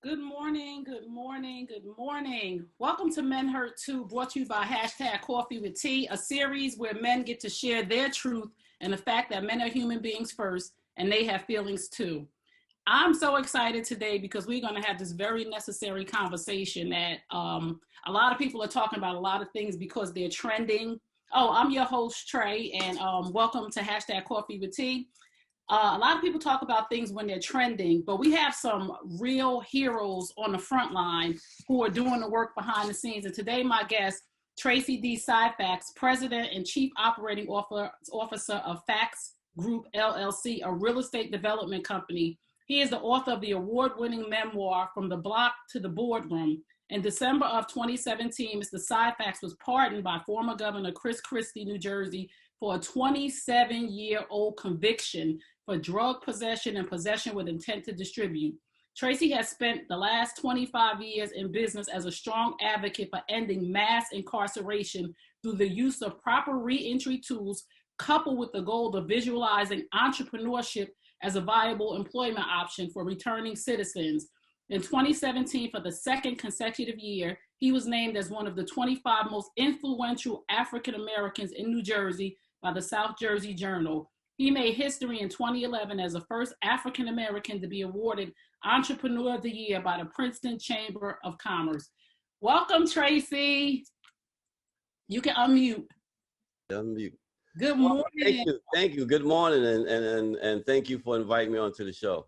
Good morning, good morning, good morning. Welcome to Men Hurt Too, brought to you by #Coffee with Tea, a series where men get to share their truth and the fact that men are human beings first and they have feelings too. I'm so excited today because we're going to have this very necessary conversation that a lot of people are talking about a lot of things because they're trending. Oh, I'm your host, Trey, and welcome to #Coffee with Tea. A lot of people talk about things when they're trending, but we have some real heroes on the front line who are doing the work behind the scenes. And today, my guest, Tracey Syphax, President and Chief Operating Officer of Fax Group LLC, a real estate development company. He is the author of the award-winning memoir, From the Block to the Boardroom. In December of 2017, Mr. Syphax was pardoned by former Governor Chris Christie, New Jersey, for a 27-year-old conviction for drug possession and possession with intent to distribute. Tracey has spent the last 25 years in business as a strong advocate for ending mass incarceration through the use of proper reentry tools, coupled with the goal of visualizing entrepreneurship as a viable employment option for returning citizens. In 2017, for the second consecutive year, he was named as one of the 25 most influential African Americans in New Jersey by the South Jersey Journal. He made history in 2011 as the first African American to be awarded Entrepreneur of the Year by the Princeton Chamber of Commerce. Welcome, Tracey. You can unmute. Unmute. Good morning. Thank you. Good morning, and thank you for inviting me onto the show.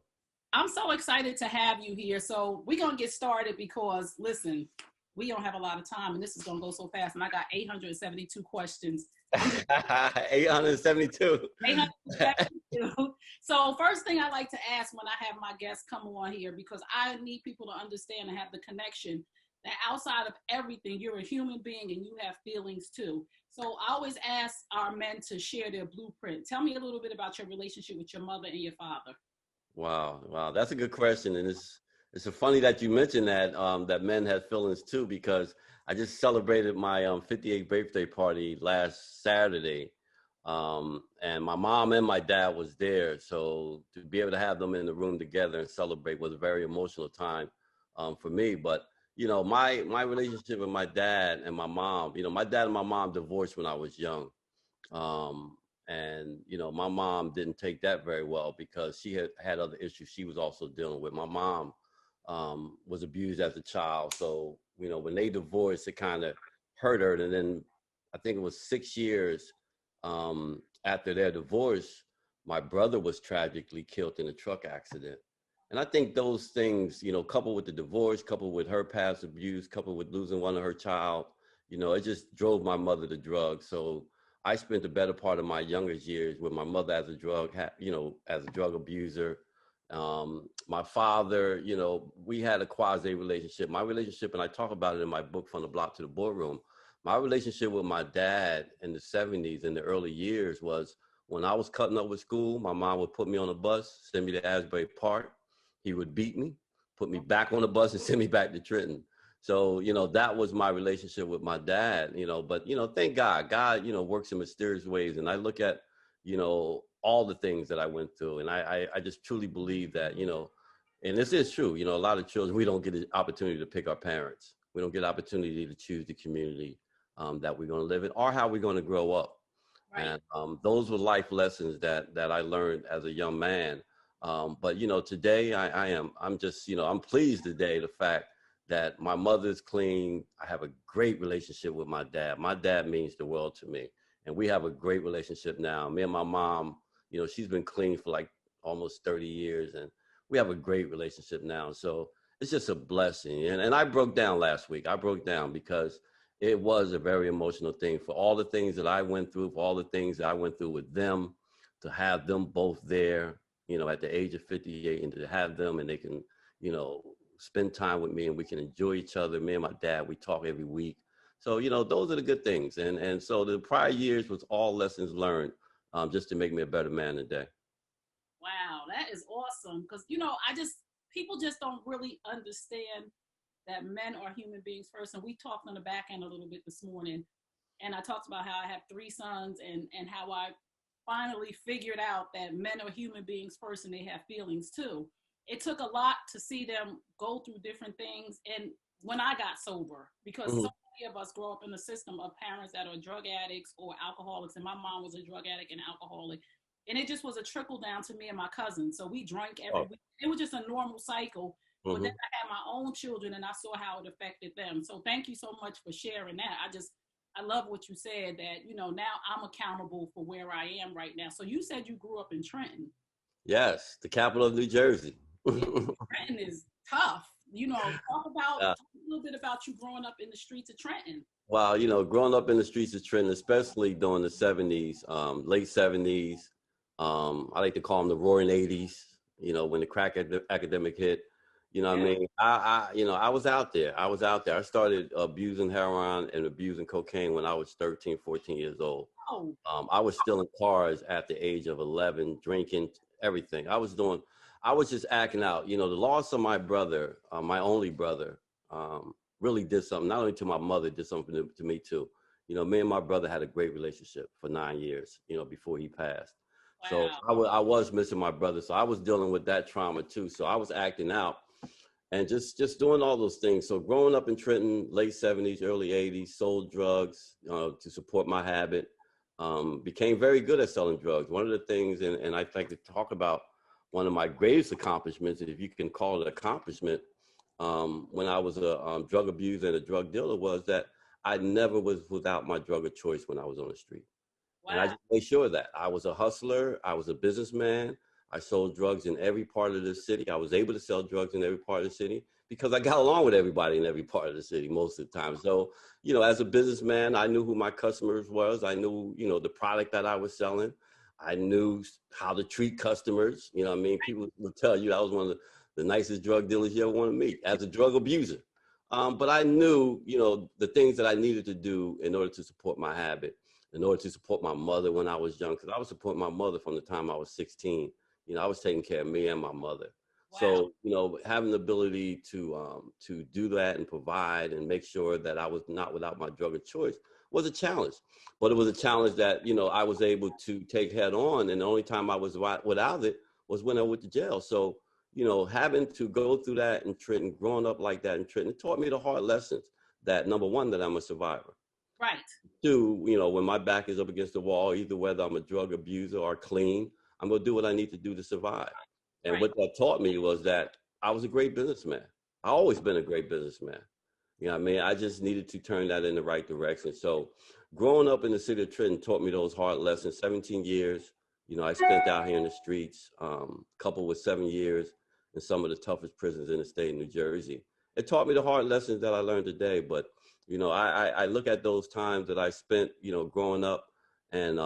I'm so excited to have you here. So we're gonna get started because, listen, we don't have a lot of time, and this is gonna go so fast. And I got 872 questions. 872. 872. So first thing I like to ask when I have my guests come on here, because I need people to understand and have the connection that outside of everything, you're a human being and you have feelings too. So I always ask our men to share their blueprint. Tell me a little bit about your relationship with your mother and your father. Wow, that's a good question, and it's so funny that you mentioned that that men have feelings too, because I just celebrated my 58th birthday party last Saturday, and my mom and my dad was there, so to be able to have them in the room together and celebrate was a very emotional time for me. But my relationship with my dad and my mom, my dad and my mom divorced when I was young. And my mom didn't take that very well because she had other issues she was also dealing with. My mom was abused as a child, so when they divorced, it kind of hurt her. And then I think it was 6 years after their divorce, my brother was tragically killed in a truck accident. And I think those things, coupled with the divorce, coupled with her past abuse, coupled with losing one of her child, it just drove my mother to drugs. So I spent the better part of my younger years with my mother as a drug abuser. My father, we had a quasi relationship. My relationship, and I talk about it in my book, From the Block to the Boardroom. My relationship with my dad in the 70s, in the early years, was when I was cutting up with school, my mom would put me on a bus, send me to Asbury Park. He would beat me, put me back on the bus, and send me back to Trenton. So, that was my relationship with my dad, but, thank God, works in mysterious ways. And I look at, all the things that I went through. And I just truly believe that, and this is true, a lot of children, we don't get the opportunity to pick our parents. We don't get the opportunity to choose the community that we're going to live in or how we're going to grow up. Right. And those were life lessons that I learned as a young man. But, today I'm just, I'm pleased today, the fact that my mother's clean. I have a great relationship with my dad. My dad means the world to me. And we have a great relationship now. Me and my mom, she's been clean for like almost 30 years. And we have a great relationship now. So it's just a blessing. And I broke down last week. I broke down because it was a very emotional thing for all the things that I went through, for all the things that I went through with them, to have them both there, at the age of 58, and to have them and they can, spend time with me and we can enjoy each other. Me and my dad, we talk every week. So, those are the good things. And so the prior years was all lessons learned just to make me a better man today. Wow, that is awesome. Because, people just don't really understand that men are human beings first. And we talked on the back end a little bit this morning. And I talked about how I have 3 sons and how I finally figured out that men are human beings first and they have feelings too. it took a lot to see them go through different things. And when I got sober, because so Mhm. many of us grow up in the system of parents that are drug addicts or alcoholics, and my mom was a drug addict and alcoholic. And it just was a trickle down to me and my cousins. So we drank every Oh. week. It was just a normal cycle. But then Mhm. I had my own children and I saw how it affected them. So thank you so much for sharing that. I love what you said that, now I'm accountable for where I am right now. So you said you grew up in Trenton. Yes, the capital of New Jersey. Yeah, Trenton is tough. Yeah. Talk a little bit about you growing up in the streets of Trenton. Well, growing up in the streets of Trenton, especially during the 70s, late 70s, I like to call them the roaring 80s, when the crack academic hit. What I Yeah. mean? I was out there. I was out there. I started abusing heroin and abusing cocaine when I was 13, 14 years old. Oh, I was still in cars at the age of 11, drinking everything. I was just acting out. The loss of my brother, my only brother, really did something, not only to my mother, did something to me too. Me and my brother had a great relationship for 9 years, before he passed. So wow. I was missing my brother. So I was dealing with that trauma too. So I was acting out and just doing all those things. So growing up in Trenton, late 70s, early 80s, sold drugs to support my habit. Became very good at selling drugs. One of the things, and I'd like to talk about one of my greatest accomplishments, if you can call it accomplishment, when I was a drug abuser and a drug dealer, was that I never was without my drug of choice when I was on the street. And I Wow. just made sure that I was a hustler, I was a businessman. I sold drugs in every part of the city. I was able to sell drugs in every part of the city because I got along with everybody in every part of the city most of the time. So, as a businessman, I knew who my customers was. I knew, the product that I was selling. I knew how to treat customers. What I mean? People would tell you I was one of the nicest drug dealers you ever want to meet as a drug abuser. But I knew, the things that I needed to do in order to support my habit, in order to support my mother when I was young, because I was supporting my mother from the time I was 16. I was taking care of me and my mother. Wow. So, having the ability to do that and provide and make sure that I was not without my drug of choice was a challenge. But it was a challenge that, I was able to take head on. And the only time I was without it was when I went to jail. So, having to go through that in Trenton, growing up like that in Trenton, it taught me the hard lessons that, number one, that I'm a survivor. Right. Two, when my back is up against the wall, either whether I'm a drug abuser or clean, I'm going to do what I need to do to survive. And Right. what that taught me was that I was a great businessman. I always been a great businessman. What I mean? I just needed to turn that in the right direction. So growing up in the city of Trenton taught me those hard lessons. 17 years, I spent out here in the streets, coupled with 7 years in some of the toughest prisons in the state of New Jersey. It taught me the hard lessons that I learned today. But, I look at those times that I spent, growing up, and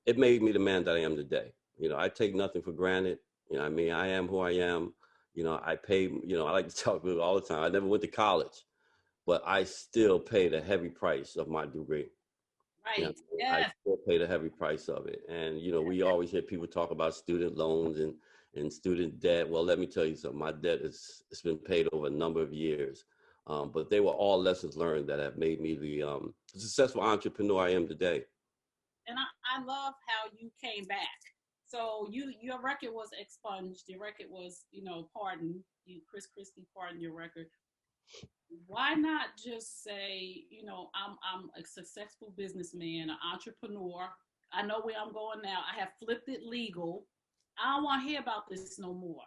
it made me the man that I am today. I take nothing for granted. What I mean? I am who I am. I paid, I like to talk about it all the time. I never went to college, but I still paid a heavy price of my degree. Right. I Yes. still paid a heavy price of it. And, we always hear people talk about student loans and student debt. Well, let me tell you something. My debt it's been paid over a number of years. But they were all lessons learned that have made me the successful entrepreneur I am today. And I love how you came back. So your record was expunged. Your record was, pardoned. Chris Christie pardoned your record. Why not just say, I'm a successful businessman, an entrepreneur. I know where I'm going now. I have flipped it legal. I don't want to hear about this no more.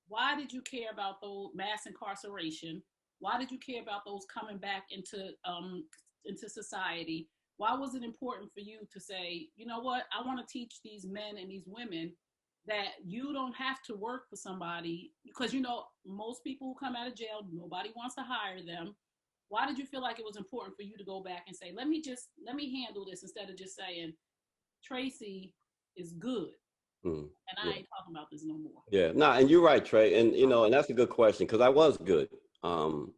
Why did you care about those mass incarceration? Why did you care about those coming back into society? Why was it important for you to say, you know what, I want to teach these men and these women that you don't have to work for somebody, because most people who come out of jail, nobody wants to hire them. Why did you feel like it was important for you to go back and say, let me handle this, instead of just saying Tracey is good and I Yeah. ain't talking about this no more? Yeah, no, and you're right, Trey. And and that's a good question because I was good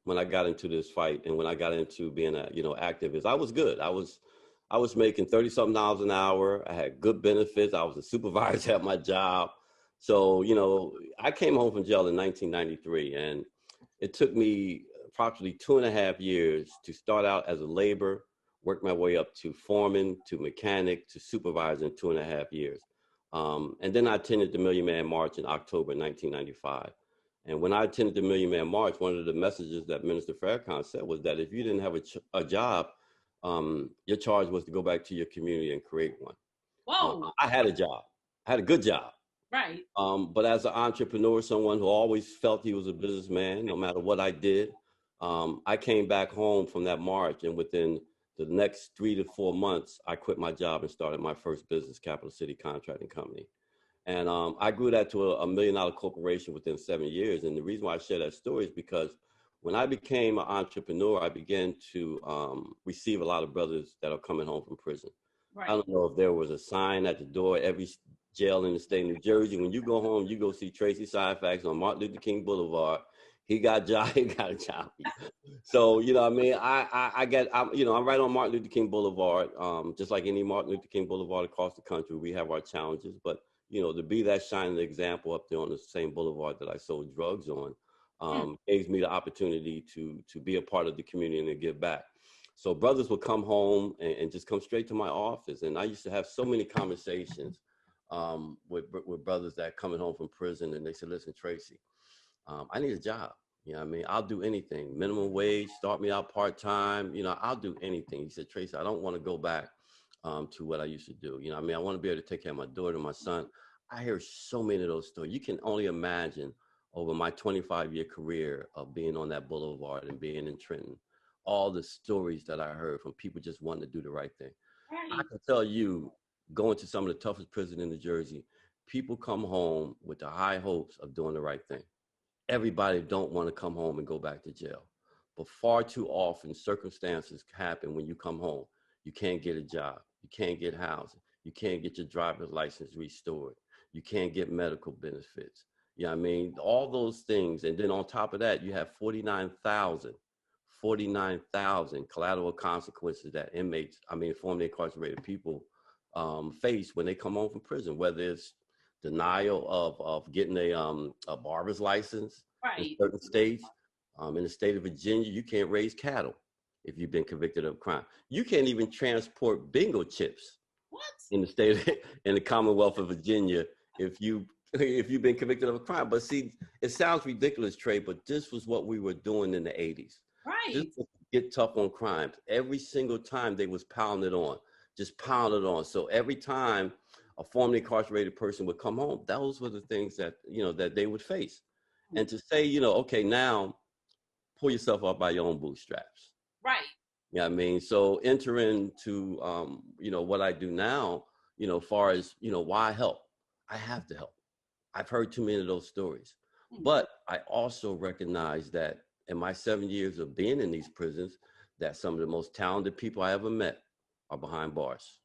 when I got into this fight and when I got into being a activist. I was good. I was making 30 something dollars an hour. I had good benefits. I was a supervisor at my job. So I came home from jail in 1993, and it took me approximately 2.5 years to start out as a laborer, work my way up to foreman, to mechanic, to supervisor in 2.5 years. And then I attended the Million Man March in October 1995. And when I attended the Million Man March, one of the messages that Minister Farrakhan said was that if you didn't have a job, your charge was to go back to your community and create one. Whoa. I had a job. I had a good job. Right. But as an entrepreneur, someone who always felt he was a businessman, no matter what I did, I came back home from that march, and within the next 3 to 4 months, I quit my job and started my first business, Capital City Contracting Company. And I grew that to a $1 million corporation within 7 years. And the reason why I share that story is because when I became an entrepreneur, I began to receive a lot of brothers that are coming home from prison. Right. I don't know if there was a sign at the door every jail in the state of New Jersey. When you go home, you go see Tracey Syphax on Martin Luther King Boulevard. He got a job. He got a job. So, you know what I mean? I'm right on Martin Luther King Boulevard. Just like any Martin Luther King Boulevard across the country, we have our challenges. But, you know, to be that shining example up there on the same boulevard that I sold drugs on, gave me the opportunity to be a part of the community and to give back. So brothers would come home and just come straight to my office. And I used to have so many conversations with brothers that coming home from prison. And they said, listen, Tracey, I need a job. You know what I mean? I'll do anything. Minimum wage, start me out part-time. You know, I'll do anything. He said, Tracey, I don't want to go back to what I used to do. You know what I mean? I want to be able to take care of my daughter, my son. I hear so many of those stories. You can only imagine over my 25-year career of being on that boulevard and being in Trenton, all the stories that I heard from people just wanting to do the right thing. Right. I can tell you, going to some of the toughest prisons in New Jersey, people come home with the high hopes of doing the right thing. Everybody don't want to come home and go back to jail. But far too often, circumstances happen when you come home. You can't get a job. You can't get housing. You can't get your driver's license restored. You can't get medical benefits. You know what I mean? All those things. And then on top of that, you have 49,000 collateral consequences that inmates, formerly incarcerated people face when they come home from prison, whether it's denial of getting a barber's license. Right. In certain states. In the state of Virginia, you can't raise cattle if you've been convicted of a crime. You can't even transport bingo chips. What? In the Commonwealth of Virginia if you've been convicted of a crime. But see, it sounds ridiculous, Trey, but this was what we were doing in the 80s. Right. This was get tough on crimes. Every single time they was pounded on, just pounded on. So every time a formerly incarcerated person would come home, those were the things that, that they would face. And to say, okay, now pull yourself up by your own bootstraps. Right. You know what I mean? So enter into, what I do now, far as, why help? I have to help. I've heard too many of those stories. But I also recognize that in my 7 years of being in these prisons, that some of the most talented people I ever met are behind bars.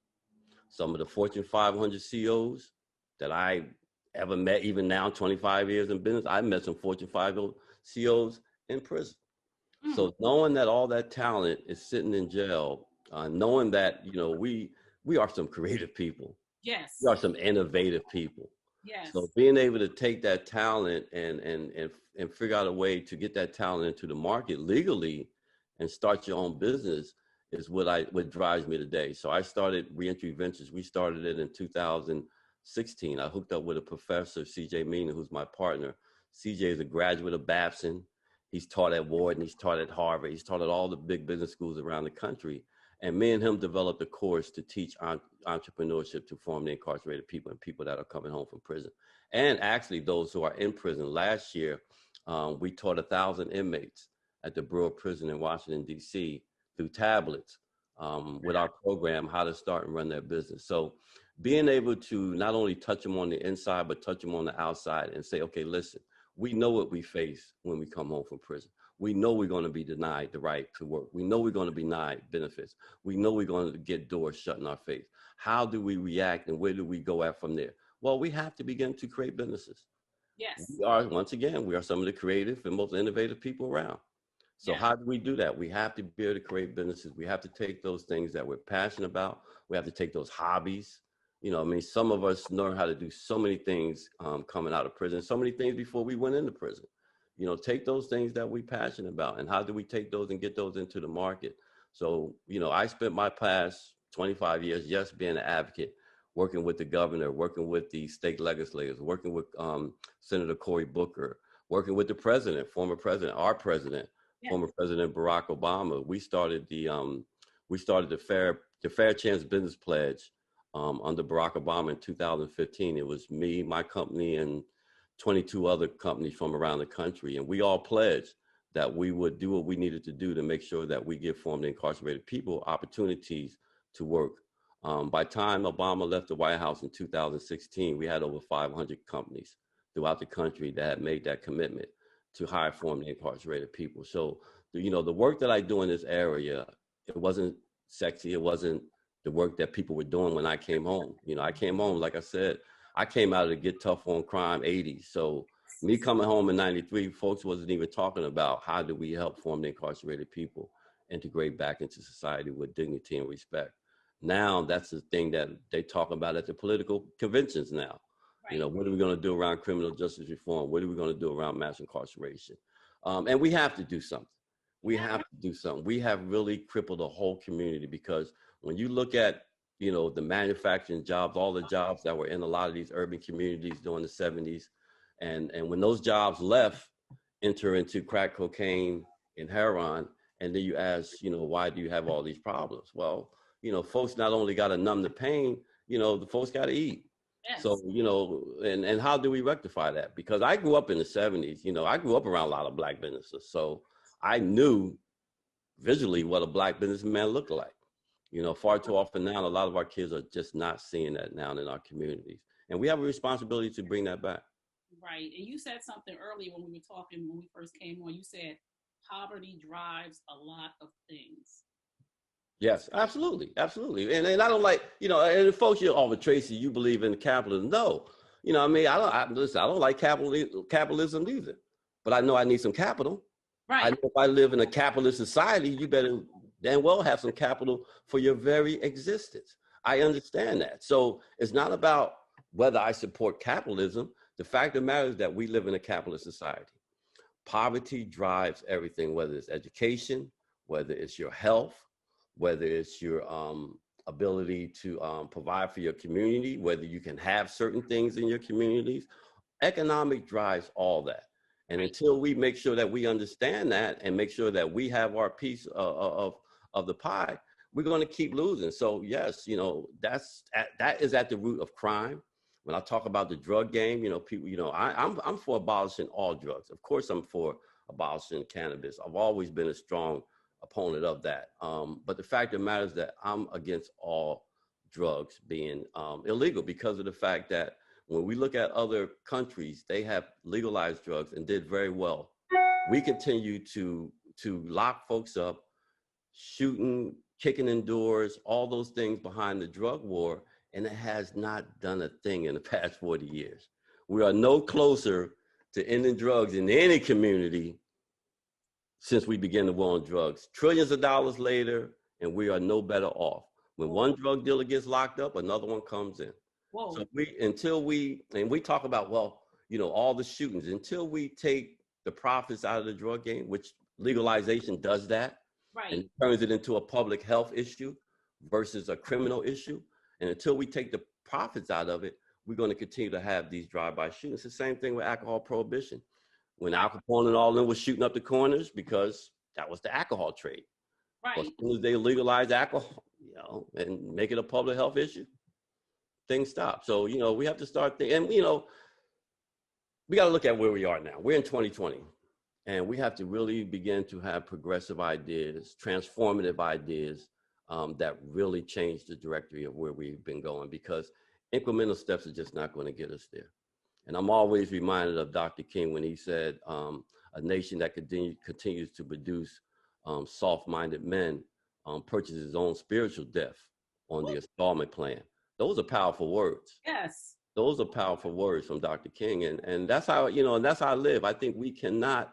Some of the Fortune 500 CEOs that I ever met, even now, 25 years in business, I met some Fortune 500 CEOs in prison. So knowing that all that talent is sitting in jail, knowing that, we are some creative people. Yes. We are some innovative people. Yes. So being able to take that talent and figure out a way to get that talent into the market legally and start your own business is what drives me today. So I started Reentry Ventures. We started it in 2016. I hooked up with a professor, CJ Meena, who's my partner. CJ is a graduate of Babson. He's taught at Wharton. He's taught at Harvard. He's taught at all the big business schools around the country. And me and him developed a course to teach entrepreneurship to formerly incarcerated people and people that are coming home from prison. And actually those who are in prison. Last year, we taught 1,000 inmates at the Bureau of Prison in Washington, D.C. through tablets with our program, how to start and run their business. So being able to not only touch them on the inside, but touch them on the outside and say, okay, listen, we know what we face when we come home from prison. We know we're going to be denied the right to work. We know we're going to be denied benefits. We know we're going to get doors shut in our face. How do we react and where do we go at from there? Well, we have to begin to create businesses. Yes. We are some of the creative and most innovative people around. So how do we do that? We have to be able to create businesses. We have to take those things that we're passionate about. We have to take those hobbies. Some of us know how to do so many things coming out of prison, so many things before we went into prison. Take those things that we're passionate about and how do we take those and get those into the market? So, I spent my past 25 years, being an advocate, working with the governor, working with the state legislators, working with Senator Cory Booker, working with the president, former president, our president, Yeah. former President Barack Obama. We started the Fair Chance Business Pledge under Barack Obama in 2015. It was me, my company, and 22 other companies from around the country, and we all pledged that we would do what we needed to do to make sure that we give formerly incarcerated people opportunities to work. By the time Obama left the White House in 2016, we had over 500 companies throughout the country that had made that commitment to hire formerly incarcerated people. So, the work that I do in this area, it wasn't sexy. It wasn't the work that people were doing when I came home. I came home, like I said, I came out of the Get Tough on Crime 80s. So me coming home in 93, folks wasn't even talking about how do we help formerly incarcerated people integrate back into society with dignity and respect. Now that's the thing that they talk about at the political conventions now. Right. What are we going to do around criminal justice reform? What are we going to do around mass incarceration? And we have to do something. We have to do something. We have really crippled the whole community, because when you look at, the manufacturing jobs, all the jobs that were in a lot of these urban communities during the 70s, and when those jobs left, enter into crack cocaine and heroin, and then you ask, why do you have all these problems? Well, folks not only got to numb the pain, the folks got to eat. Yes. So, and how do we rectify that? Because I grew up in the 70s, I grew up around a lot of Black businesses. So I knew visually what a Black businessman looked like. Far too often now, a lot of our kids are just not seeing that now in our communities. And we have a responsibility to bring that back. Right. And you said something earlier when we were talking, when we first came on, you said poverty drives a lot of things. Yes, absolutely. Absolutely. And I don't like, and folks, but Tracey, you believe in capitalism. No, I don't like capitalism either, but I know I need some capital. Right. I know if I live in a capitalist society, you better damn well have some capital for your very existence. I understand that. So it's not about whether I support capitalism. The fact of the matter is that we live in a capitalist society. Poverty drives everything, whether it's education, whether it's your health, whether it's your ability to provide for your community, whether you can have certain things in your communities. Economic drives all that. And until we make sure that we understand that and make sure that we have our piece of the pie, we're going to keep losing. So yes, that is at the root of crime. When I talk about the drug game, people, I'm for abolishing all drugs. Of course, I'm for abolishing cannabis. I've always been a strong opponent of that. But the fact of the matter is that I'm against all drugs being illegal, because of the fact that when we look at other countries, they have legalized drugs and did very well. We continue to lock folks up, shooting, kicking in doors, all those things behind the drug war, and it has not done a thing in the past 40 years. We are no closer to ending drugs in any community since we began the war on drugs. Trillions of dollars later, and we are no better off. When one drug dealer gets locked up, another one comes in. Whoa. So we talk about, all the shootings, until we take the profits out of the drug game, which legalization does that, right, and turns it into a public health issue versus a criminal issue. And until we take the profits out of it, we're going to continue to have these drive-by shootings. It's the same thing with alcohol prohibition. When Al Capone and all of them was shooting up the corners, because that was the alcohol trade. Right. But as soon as they legalize alcohol, and make it a public health issue, things stop. So, we have to start thinking, and, we got to look at where we are now. We're in 2020, and we have to really begin to have progressive ideas, transformative ideas that really change the directory of where we've been going, because incremental steps are just not going to get us there. And I'm always reminded of Dr. King when he said, a nation that continues to produce soft-minded men purchases its own spiritual death on the installment plan. Those are powerful words. Yes. Those are powerful words from Dr. King. And that's how, and that's how I live. I think we cannot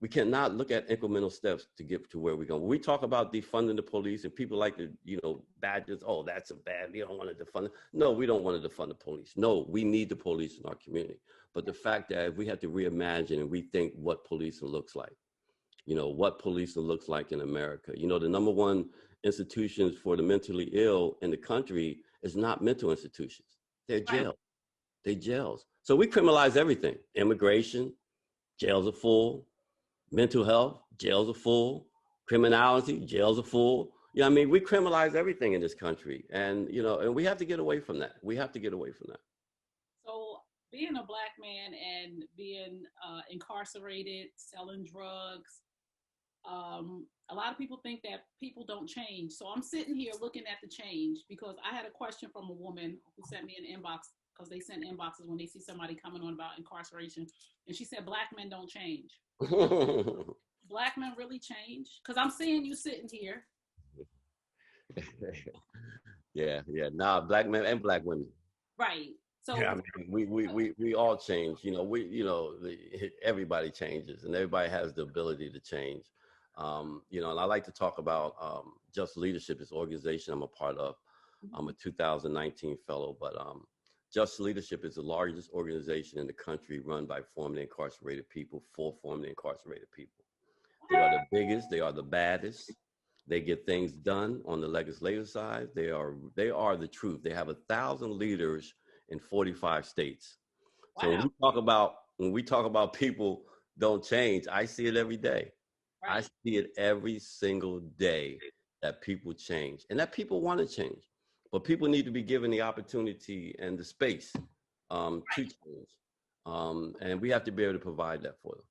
look at incremental steps to get to where we're going. When we talk about defunding the police, and people like to, badges, oh, that's a bad, we don't want to defund it. No, we don't want to defund the police. No, we need the police in our community. But the fact that we have to reimagine and rethink what policing looks like, what policing looks like in America. The number one institutions for the mentally ill in the country is not mental institutions. They're jails. They're jails. So we criminalize everything: immigration, jails are full. Mental health, jails are full. Criminality, jails are full. You know what I mean? We criminalize everything in this country. And, you know, and we have to get away from that. We have to get away from that. So being a Black man and being incarcerated, selling drugs, a lot of people think that people don't change. So I'm sitting here looking at the change because I had a question from a woman who sent me an inbox, because they send inboxes when they see somebody coming on about incarceration. And she said, Black men don't change. Black men really change? Because I'm seeing you sitting here. Yeah. Nah, Black men and Black women. Right. So yeah, I mean, we all change. You know, everybody changes, and everybody has the ability to change. You know, and I like to talk about Just Leadership, this organization I'm a part of. I'm a 2019 fellow, but Just Leadership is the largest organization in the country run by formerly incarcerated people, for formerly incarcerated people. They are the biggest, they are the baddest. They get things done on the legislative side. They are the truth. They have 1,000 leaders in 45 states. Wow. So when we talk about people don't change, I see it every day. Right. I see it every single day that people change and that people want to change. But people need to be given the opportunity and the space to change. And we have to be able to provide that for them.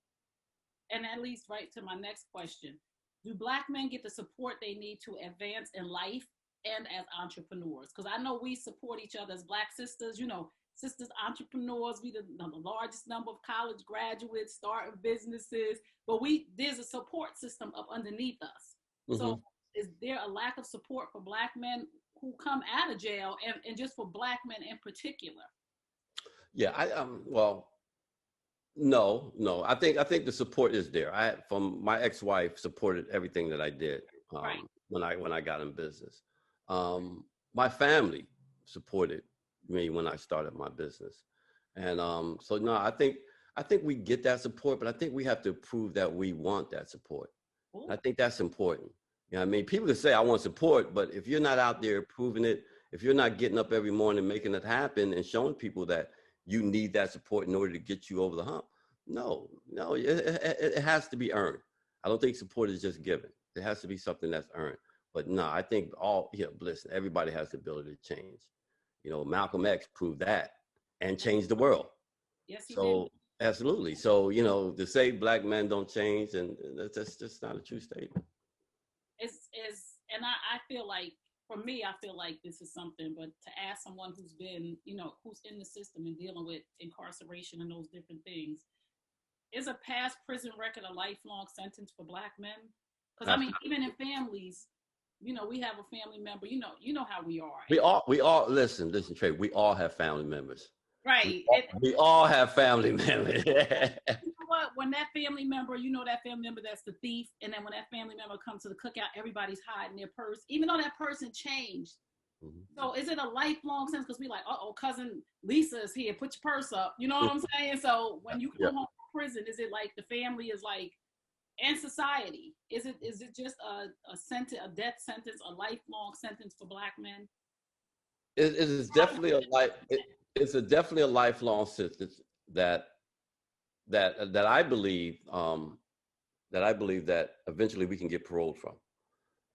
And that leads right to my next question. Do Black men get the support they need to advance in life and as entrepreneurs? Because I know we support each other as Black sisters, you know, sisters entrepreneurs. We the largest number of college graduates starting businesses, but there's a support system up underneath us. Mm-hmm. So is there a lack of support for Black men who come out of jail, and just for Black men in particular? Yeah, No. I think the support is there. From my ex-wife supported everything that I did when I got in business. My family supported me when I started my business, and so no, I think we get that support, but I think we have to prove that we want that support. I think that's important. You know what I mean? People can say I want support, but if you're not out there proving it, if you're not getting up every morning making it happen and showing people that you need that support in order to get you over the hump, no, it has to be earned. I don't think support is just given. It has to be something that's earned. But no, I think listen, everybody has the ability to change. You know, Malcolm X proved that and changed the world. Yes, he did. Absolutely. So, you know, to say Black men don't change, and that's just not a true statement. And I feel like, for me, I feel like this is something, but to ask someone who's been, you know, who's in the system and dealing with incarceration and those different things, is a past prison record a lifelong sentence for Black men? Because I mean, even in families, you know, we have a family member, you know how we are. We all listen, Trey, we all have family members. Right. We all have family members. You know what? When that family member, that family member that's the thief, and then when that family member comes to the cookout, everybody's hiding their purse, even though that person changed. Mm-hmm. So is it a lifelong sentence? Because we like, cousin Lisa is here, put your purse up. You know what I'm saying? So when you come home from prison, is it like the family is like, and society, is it just a sentence, a death sentence, a lifelong sentence for Black men? It is definitely it's definitely a lifelong sentence that I believe that eventually we can get paroled from.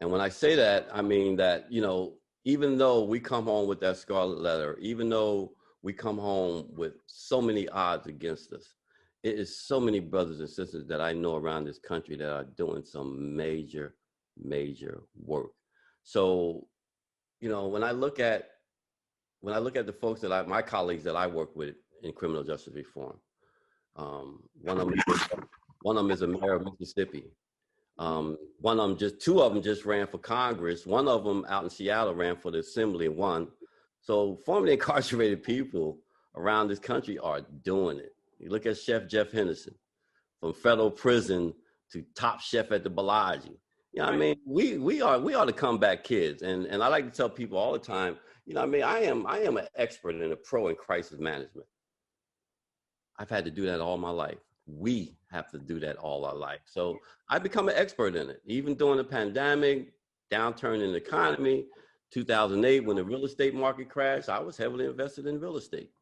And when I say that, I mean that, you know, even though we come home with that scarlet letter, even though we come home with so many odds against us, it is so many brothers and sisters that I know around this country that are doing some major, major work. So, you know, when I look at the folks my colleagues that I work with in criminal justice reform, one of them is a mayor of Mississippi. Two of them just ran for Congress. One of them out in Seattle ran for the assembly and won. So formerly incarcerated people around this country are doing it. You look at Chef Jeff Henderson, from federal prison to top chef at the Bellagio. You know what I mean? We are the comeback kids. And I like to tell people all the time, you know what I mean? I am an expert and a pro in crisis management. I've had to do that all my life. We have to do that all our life. So I become an expert in it. Even during the pandemic, downturn in the economy, 2008, when the real estate market crashed, I was heavily invested in real estate.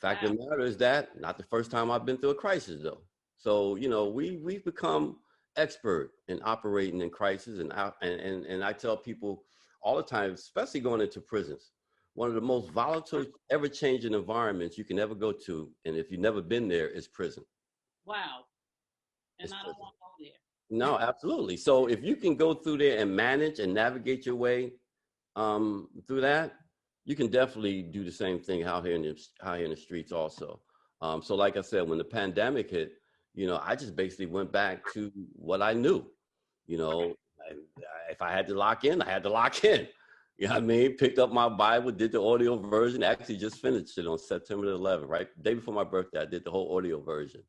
Fact of the matter is that not the first time I've been through a crisis though. So, you know, we've become expert in operating in crisis, and I tell people all the time, especially going into prisons, one of the most volatile, ever changing environments you can ever go to, and if you've never been there, is prison. Wow. And It's I don't prison. want to go there. No, absolutely. So if you can go through there and manage and navigate your way through that, you can definitely do the same thing out here in the streets also. So like I said, when the pandemic hit, you know, I just basically went back to what I knew. You know, if I had to lock in, I had to lock in. You know what I mean? Picked up my Bible, did the audio version. Actually, just finished it on September the 11th, right? The day before my birthday, I did the whole audio version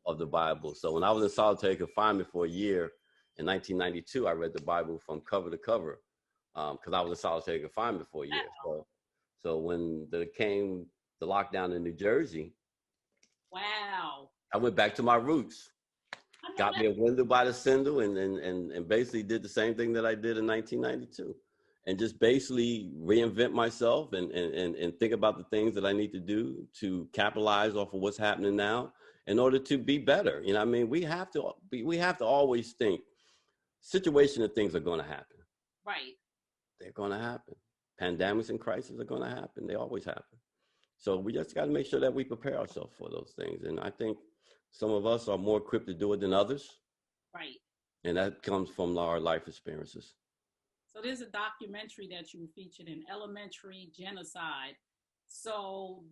of the Bible. So when I was in solitary confinement for a year in 1992, I read the Bible from cover to cover because I was in solitary confinement for a year. So when came the lockdown in New Jersey, wow, I went back to my roots. Got me a window by the Sindel and basically did the same thing that I did in 1992. And just basically reinvent myself and think about the things that I need to do to capitalize off of what's happening now in order to be better. You know what I mean? We have to always think situation and things are going to happen. Right. They're going to happen. Pandemics and crises are going to happen. They always happen. So we just got to make sure that we prepare ourselves for those things. And I think some of us are more equipped to do it than others. Right. And that comes from our life experiences. So there's a documentary that you featured in, Elementary Genocide. So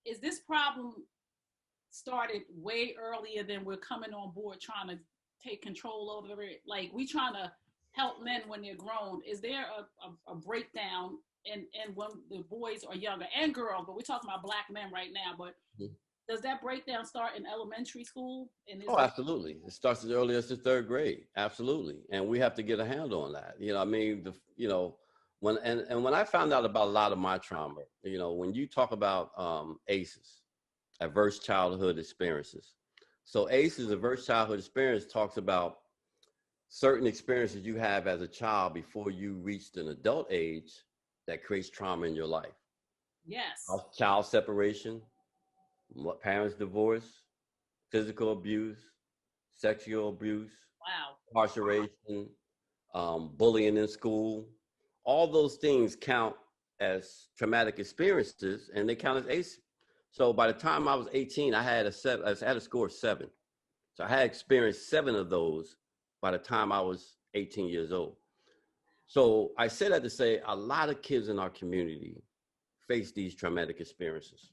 is this problem started way earlier than we're coming on board trying to take control over it? Like, we trying to help men when they're grown. Is there a breakdown in when the boys are younger and girls, but we're talking about Black men right now, but does that breakdown start in elementary school? Absolutely. It starts as early as the third grade. Absolutely. And we have to get a handle on that. You know, I mean, when I found out about a lot of my trauma, you know, when you talk about ACEs, adverse childhood experiences. So ACEs, adverse childhood experience, talks about certain experiences you have as a child before you reached an adult age that creates trauma in your life. Yes. Child separation, parents divorce, physical abuse, sexual abuse, incarceration, bullying in school. All those things count as traumatic experiences, and they count as ACE. So by the time I was 18, I had a score of 7. So I had experienced 7 of those by the time I was 18 years old. So I say that to say a lot of kids in our community face these traumatic experiences.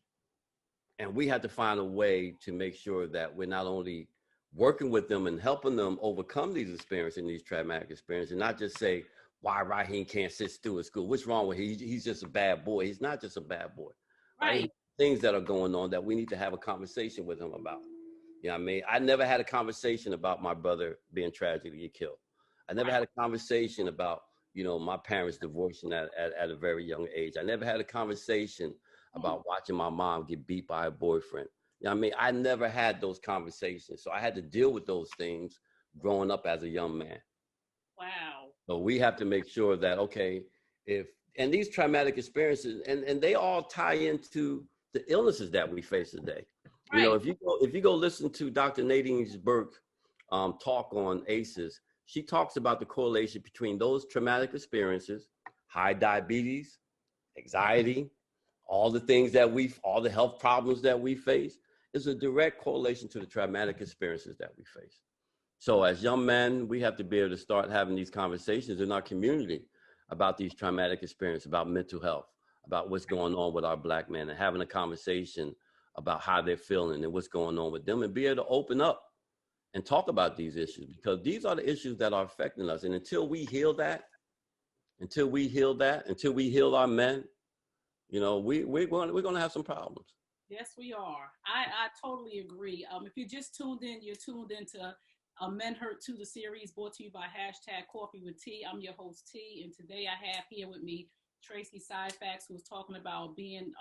And we have to find a way to make sure that we're not only working with them and helping them overcome these experiences and these traumatic experiences, and not just say, why Raheem can't sit still at school? What's wrong with him? He's just a bad boy. He's not just a bad boy. Right? Things that are going on that we need to have a conversation with him about. You know what I mean? I never had a conversation about my brother being tragically killed. I never had a conversation about, you know, my parents divorcing at a very young age. I never had a conversation about watching my mom get beat by a boyfriend. You know what I mean? I never had those conversations. So I had to deal with those things growing up as a young man. Wow. So we have to make sure that, okay, and these traumatic experiences, and they all tie into the illnesses that we face today. Right. You know, if you go listen to Dr. Nadine Burke talk on ACEs, she talks about the correlation between those traumatic experiences, high diabetes, anxiety, all the health problems that we face is a direct correlation to the traumatic experiences that we face. So as young men, we have to be able to start having these conversations in our community about these traumatic experiences, about mental health, about what's going on with our Black men, and having a conversation about how they're feeling and what's going on with them, and be able to open up and talk about these issues, because these are the issues that are affecting us. And until we heal until we heal our men, you know, we're going to have some problems. Yes, we are. I totally agree. If you just tuned in, you're tuned into Men Hurt Too, the series brought to you by #Coffee with T. I'm your host, T, and today I have here with me Tracey Syphax, who's talking about being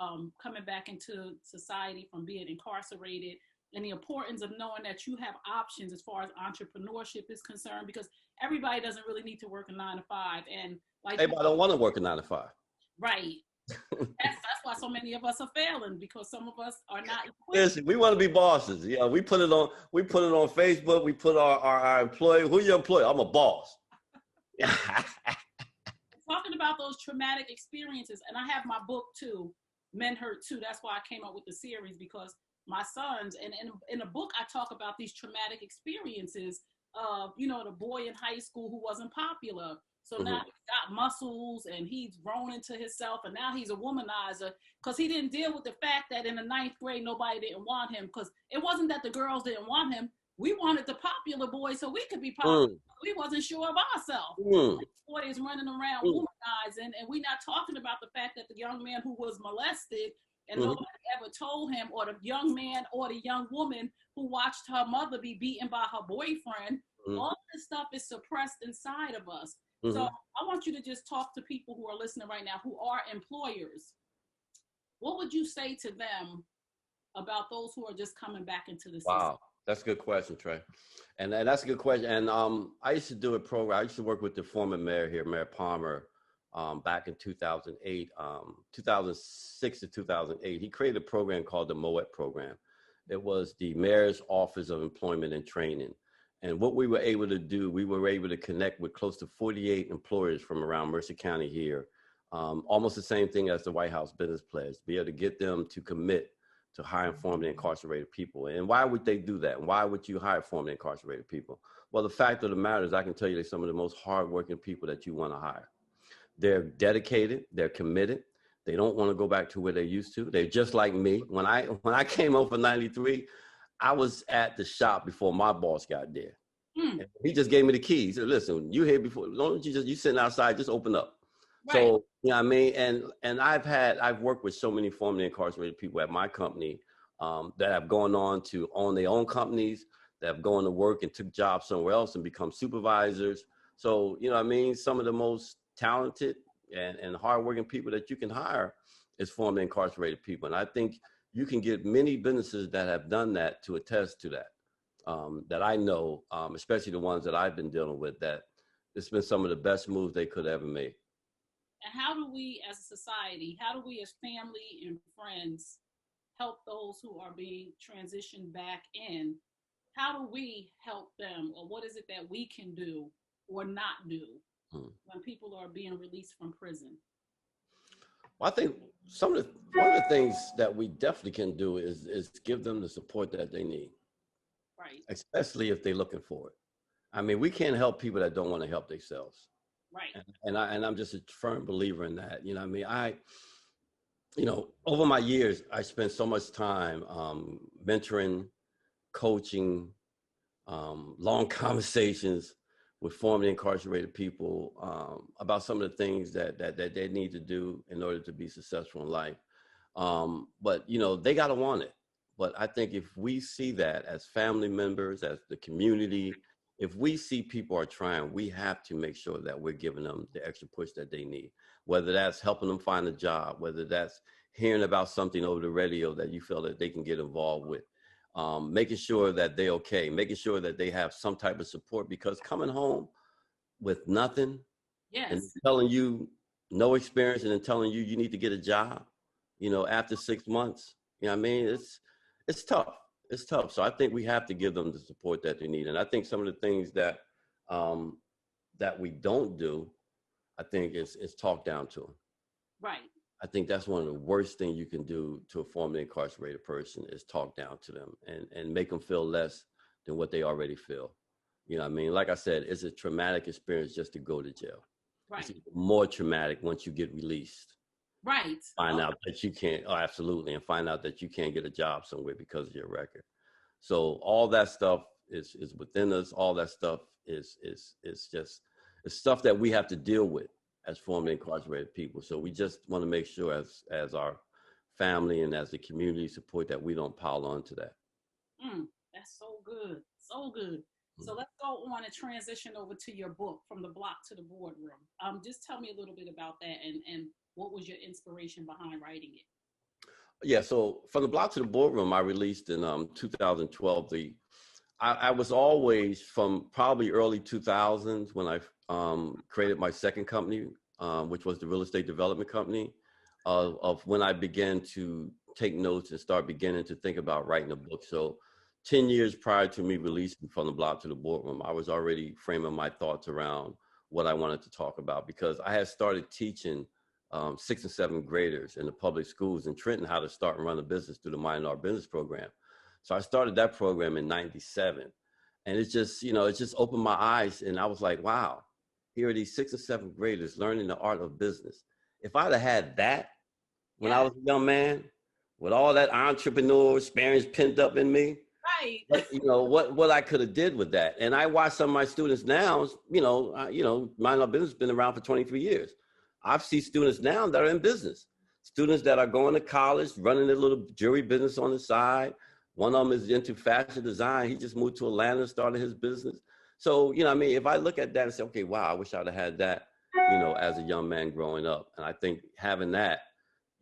coming back into society from being incarcerated, and the importance of knowing that you have options as far as entrepreneurship is concerned, because everybody doesn't really need to work a 9 to 5, and like everybody don't want to work a 9 to 5. Right. That's why so many of us are failing, because some of us are not equipped. Listen, we want to be bosses. Yeah, we put it on Facebook. We put our employee. Who's your employee? I'm a boss. Talking about those traumatic experiences, and I have my book too, Men Hurt Too. That's why I came up with the series, because my sons, and in the book I talk about these traumatic experiences of, you know, the boy in high school who wasn't popular. So now he's got muscles and he's grown into himself, and now he's a womanizer because he didn't deal with the fact that in the 9th grade nobody didn't want him, because it wasn't that the girls didn't want him. We wanted the popular boy so we could be popular. We wasn't sure of ourselves. The boy is running around womanizing, and we're not talking about the fact that the young man who was molested and nobody ever told him, or the young man or the young woman who watched her mother be beaten by her boyfriend. All this stuff is suppressed inside of us. So I want you to just talk to people who are listening right now who are employers. What would you say to them about those who are just coming back into the system? Wow, that's a good question, Trey. And that's a good question. And I used to do a program. I used to work with the former mayor here, Mayor Palmer, back in 2008, 2006 to 2008. He created a program called the MOET program. It was the Mayor's Office of Employment and Training. And what we were able to do, we were able to connect with close to 48 employers from around Mercer County here. Almost the same thing as the White House Business Pledge, to be able to get them to commit to hiring formerly incarcerated people. And why would they do that? And why would you hire formerly incarcerated people? Well, the fact of the matter is, I can tell you they're some of the most hardworking people that you want to hire. They're dedicated, they're committed. They don't want to go back to where they used to. They're just like me. When I came over 93, I was at the shop before my boss got there. And he just gave me the keys. He said, listen, you here before, don't you sitting outside, just open up. Right. So, you know what I mean? And I've worked with so many formerly incarcerated people at my company that have gone on to own their own companies, that have gone to work and took jobs somewhere else and become supervisors. So, you know what I mean? Some of the most talented and hardworking people that you can hire is formerly incarcerated people. And I think you can get many businesses that have done that to attest to that, that I know, especially the ones that I've been dealing with, that it's been some of the best moves they could ever make. And how do we as a society, how do we as family and friends help those who are being transitioned back in? How do we help them, or what is it that we can do or not do when people are being released from prison? Well, I think one of the things that we definitely can do is give them the support that they need, right? Especially if they're looking for it. I mean, we can't help people that don't want to help themselves, right? And I'm just a firm believer in that. You know, I mean, over my years, I spent so much time mentoring, coaching, long conversations with formerly incarcerated people about some of the things that they need to do in order to be successful in life. But, they got to want it. But I think if we see that as family members, as the community, if we see people are trying, we have to make sure that we're giving them the extra push that they need, whether that's helping them find a job, whether that's hearing about something over the radio that you feel that they can get involved with. Making sure that they're okay, making sure that they have some type of support, because coming home with nothing and telling you no experience and then telling you need to get a job, after 6 months, I mean, it's tough. It's tough. So I think we have to give them the support that they need. And I think some of the things that we don't do, I think is talk down to them. Right. I think that's one of the worst things you can do to a formerly incarcerated person is talk down to them and make them feel less than what they already feel. You know what I mean? Like I said, it's a traumatic experience just to go to jail. Right. It's more traumatic once you get released. Right. Find out that you can't, absolutely, and find out that you can't get a job somewhere because of your record. So all that stuff is within us. All that stuff is just it's stuff that we have to deal with as formerly incarcerated people. So we just want to make sure as our family and as the community support that we don't pile on to that. That's so good. So good. So let's go on and transition over to your book, From the Block to the Boardroom. Just tell me a little bit about that and what was your inspiration behind writing it? Yeah, so From the Block to the Boardroom, I released in 2012. I was always, from probably early 2000s when I created my second company, which was the real estate development company. of when I began to take notes and start beginning to think about writing a book. So 10 years prior to me releasing From the Block to the Boardroom, I was already framing my thoughts around what I wanted to talk about, because I had started teaching 6th and 7th graders in the public schools in Trenton how to start and run a business through the Mind Our Business program. So I started that program in '97. And it's just, it just opened my eyes. And I was like, wow, here are these 6th and 7th graders learning the art of business. If I'd have had that when I was a young man, with all that entrepreneur experience pent up in me, right. what I could have did with that. And I watch some of my students now, Mind Our Business has been around for 23 years. I've seen students now that are in business, students that are going to college, running a little jewelry business on the side. One of them is into fashion design. He just moved to Atlanta and started his business. So, if I look at that and say, okay, wow, I wish I'd have had that, as a young man growing up. And I think having that,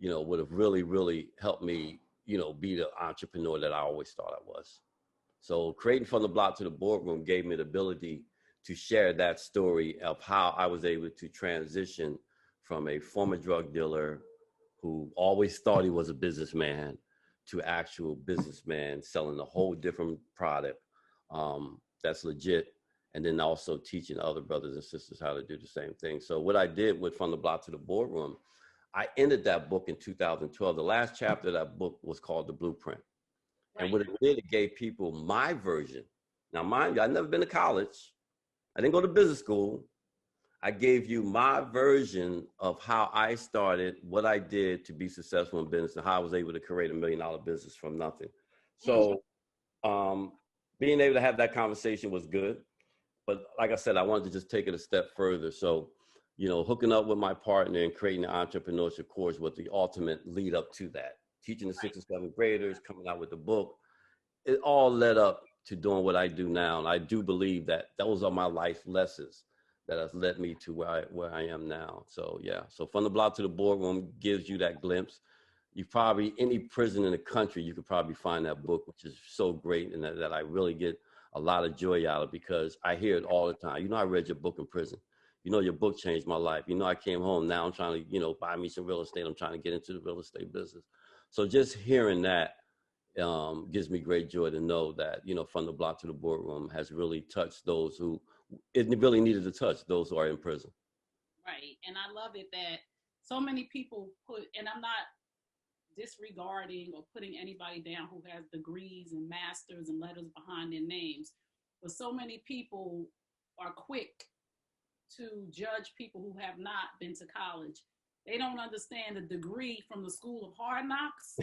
would have really, really helped me, be the entrepreneur that I always thought I was. So creating From the Block to the Boardroom gave me the ability to share that story of how I was able to transition from a former drug dealer who always thought he was a businessman to actual businessman selling a whole different product that's legit, and then also teaching other brothers and sisters how to do the same thing. So what I did with From the Block to the Boardroom, I ended that book in 2012. The last chapter of that book was called The Blueprint. Right. And what it did, it gave people my version. Now, mind you, I've never been to college. I didn't go to business school. I gave you my version of how I started, what I did to be successful in business, and how I was able to create $1 million business from nothing. So being able to have that conversation was good. But like I said, I wanted to just take it a step further. So, hooking up with my partner and creating the entrepreneurship course was the ultimate lead up to that. Teaching the 6th and 7th graders, coming out with the book, it all led up to doing what I do now. And I do believe that those are my life lessons that has led me to where I am now. So yeah, so From the Block to the Boardroom gives you that glimpse. You probably, any prison in the country, you could probably find that book, which is so great, and that I really get a lot of joy out of, because I hear it all the time. I read your book in prison. Your book changed my life. I came home, now I'm trying to, buy me some real estate. I'm trying to get into the real estate business. So just hearing that gives me great joy to know that, From the Block to the Boardroom has really touched those who it really needed to touch, those who are in prison. Right. And I love it that so many people and I'm not disregarding or putting anybody down who has degrees and masters and letters behind their names, but so many people are quick to judge people who have not been to college. They don't understand the degree from the School of Hard Knocks.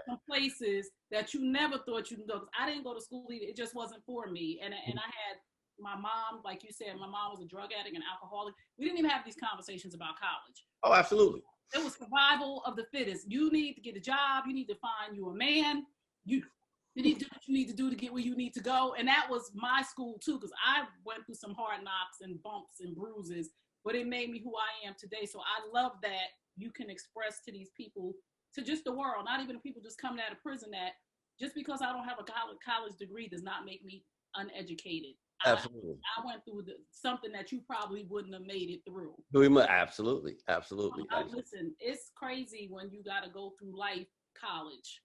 Some places that you never thought you can go. I didn't go to school either. It just wasn't for me. And I had my mom, like you said, my mom was a drug addict and alcoholic. We didn't even have these conversations about college. Oh, absolutely. It was survival of the fittest. You need to get a job. You need to find you a man. You need to do what you need to do to get where you need to go. And that was my school too, because I went through some hard knocks and bumps and bruises, but it made me who I am today. So I love that you can express to these people, to just the world, not even the people just coming out of prison, that just because I don't have a college degree does not make me uneducated. Absolutely. I went through something that you probably wouldn't have made it through. Absolutely. Listen, it's crazy when you got to go through life, college.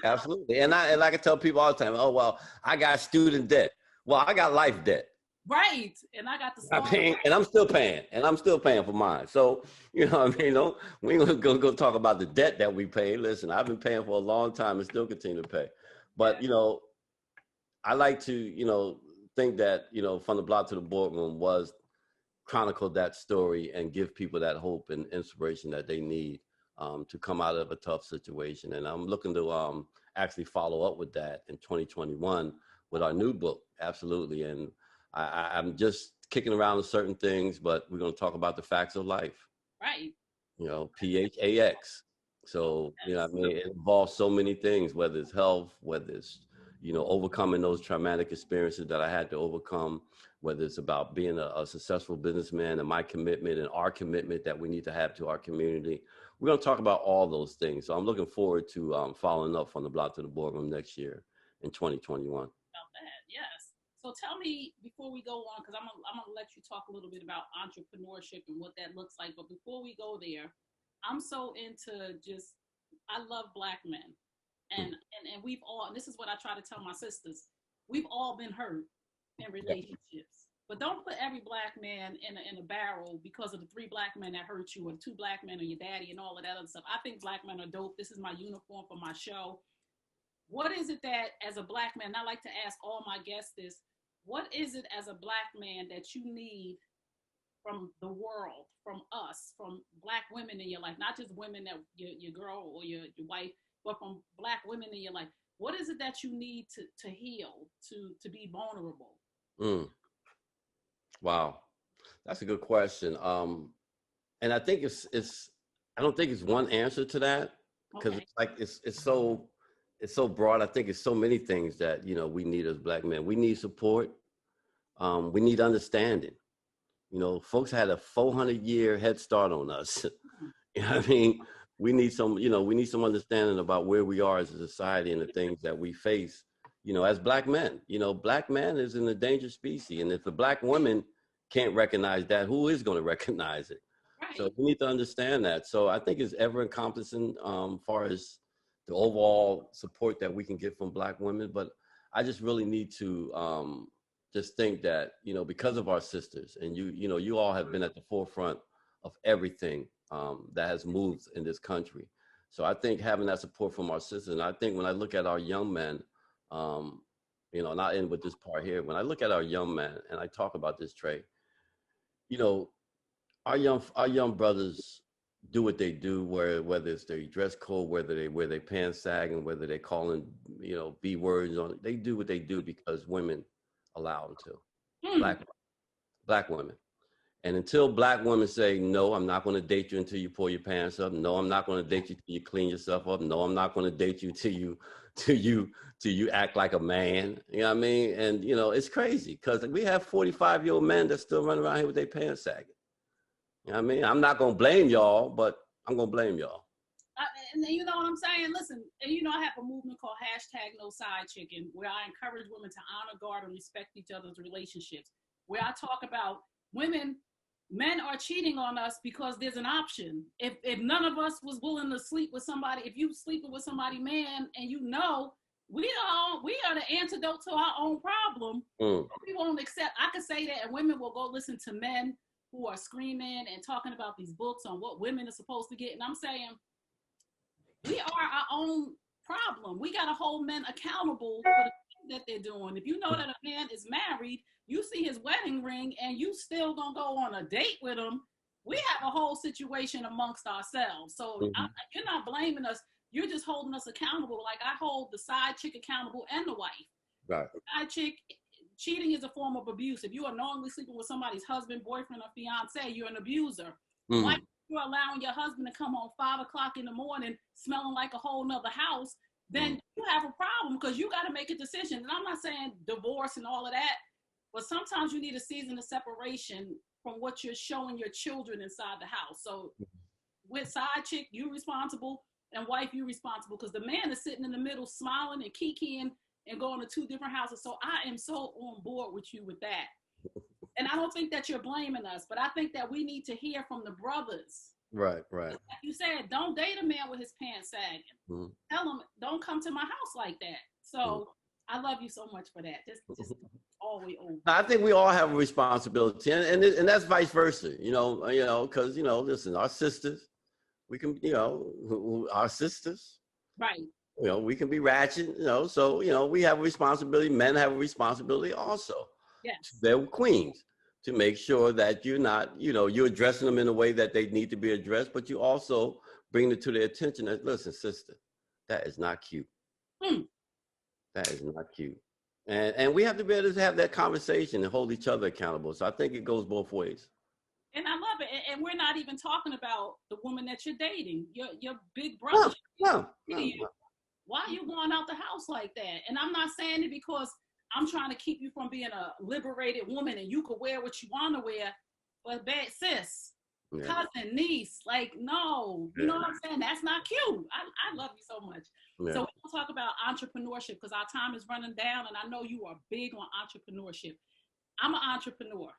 Absolutely. And I can tell people all the time, oh, well, I got student debt. Well, I got life debt. Right. And I got the paying, and I'm still paying for mine. So, we ain't gonna go talk about the debt that we pay. Listen, I've been paying for a long time and still continue to pay. But, I like to, think that, From the Block to the Boardroom was chronicle that story and give people that hope and inspiration that they need to come out of a tough situation. And I'm looking to actually follow up with that in 2021 with our new book. Absolutely. And I'm just kicking around with certain things, but we're going to talk about the facts of life. Right. PHAX. So, it involves so many things, whether it's health, whether it's, overcoming those traumatic experiences that I had to overcome, whether it's about being a successful businessman and my commitment and our commitment that we need to have to our community. We're going to talk about all those things. So I'm looking forward to following up From the Block to the Boardroom next year in 2021. About that, yes. So tell me, before we go on, because I'm gonna let you talk a little bit about entrepreneurship and what that looks like. But before we go there, I'm so into just, I love Black men. And we've all, and this is what I try to tell my sisters, we've all been hurt in relationships. But don't put every Black man in a barrel because of the 3 Black men that hurt you, or the 2 Black men, or your daddy, and all of that other stuff. I think Black men are dope. This is my uniform for my show. What is it that, as a Black man, and I like to ask all my guests this, what is it as a Black man that you need from the world, from us, from Black women in your life, not just women that your girl or your wife, but from Black women in your life? What is it that you need to heal, to be vulnerable? Wow, that's a good question. And I think I don't think it's one answer to that, because it's like it's so broad. I think it's so many things that we need as Black men. We need support. We need understanding. Folks had a 400-year head start on us. I mean, we need some understanding about where we are as a society and the things that we face, as Black men. Black man is an endangered species. And if the Black woman can't recognize that, who is going to recognize it? Right. So we need to understand that. So I think it's ever encompassing far as the overall support that we can get from Black women. But I just really need to just think that, because of our sisters, and you all have been at the forefront of everything that has moved in this country. So I think having that support from our sisters, and I think when I look at our young men, and I'll end with this part here. When I look at our young men, and I talk about this, Trey, our young brothers do what they do, whether it's their dress code, whether they wear their pants sagging, whether they calling B words on it. They do what they do because women allow them to. Black women. And until Black women say, no, I'm not going to date you until you pull your pants up. No, I'm not going to date you till you clean yourself up. No, I'm not going to date you till you act like a man. You know what I mean? And it's crazy because we have 45-year-old men that still run around here with their pants sagging. You know what I mean? I'm not going to blame y'all, but I'm going to blame y'all. And you know what I'm saying? Listen, and I have a movement called #NoSideChicken, where I encourage women to honor, guard, and respect each other's relationships, where I talk about men are cheating on us because there's an option. If none of us was willing to sleep with somebody, if you sleeping with somebody, man, and we are the antidote to our own problem. We won't accept. I could say that, and women will go listen to men who are screaming and talking about these books on what women are supposed to get. And I'm saying, we are our own problem. We got to hold men accountable for the things that they're doing. If you know that a man is married, you see his wedding ring, and you still gonna go on a date with him, we have a whole situation amongst ourselves. So you're not blaming us. You're just holding us accountable. Like I hold the side chick accountable and the wife. Right. Side chick, cheating is a form of abuse. If you are knowingly sleeping with somebody's husband, boyfriend, or fiance, you're an abuser. Wife, you're allowing your husband to come home 5 o'clock in the morning smelling like a whole nother house, then you have a problem because you got to make a decision. And I'm not saying divorce and all of that, but sometimes you need a season of separation from what you're showing your children inside the house. So with side chick, you responsible, and wife, you responsible, because the man is sitting in the middle smiling and kikiing and going to 2 different houses. So I am so on board with you with that. And I don't think that you're blaming us, but I think that we need to hear from the brothers. Right. Like you said, don't date a man with his pants sagging. Tell him, don't come to my house like that. So I love you so much for that. Just always over. I think we all have a responsibility, and that's vice versa. Because listen, our sisters, we can, our sisters, right? We can be ratchet. So we have a responsibility. Men have a responsibility also. Yes. They're queens to make sure that you're not, you're addressing them in a way that they need to be addressed, but you also bring it to their attention that, listen, sister, that is not cute. That is not cute. And we have to be able to have that conversation and hold each other accountable. So I think it goes both ways. And I love it. And we're not even talking about the woman that you're dating, your big brother. No. Why are you going out the house like that? And I'm not saying it because I'm trying to keep you from being a liberated woman and you could wear what you want to wear, but bad sis, cousin, niece, like, no, you know what I'm saying? That's not cute. I love you so much. So we're going to talk about entrepreneurship because our time is running down, and I know you are big on entrepreneurship. I'm an entrepreneur,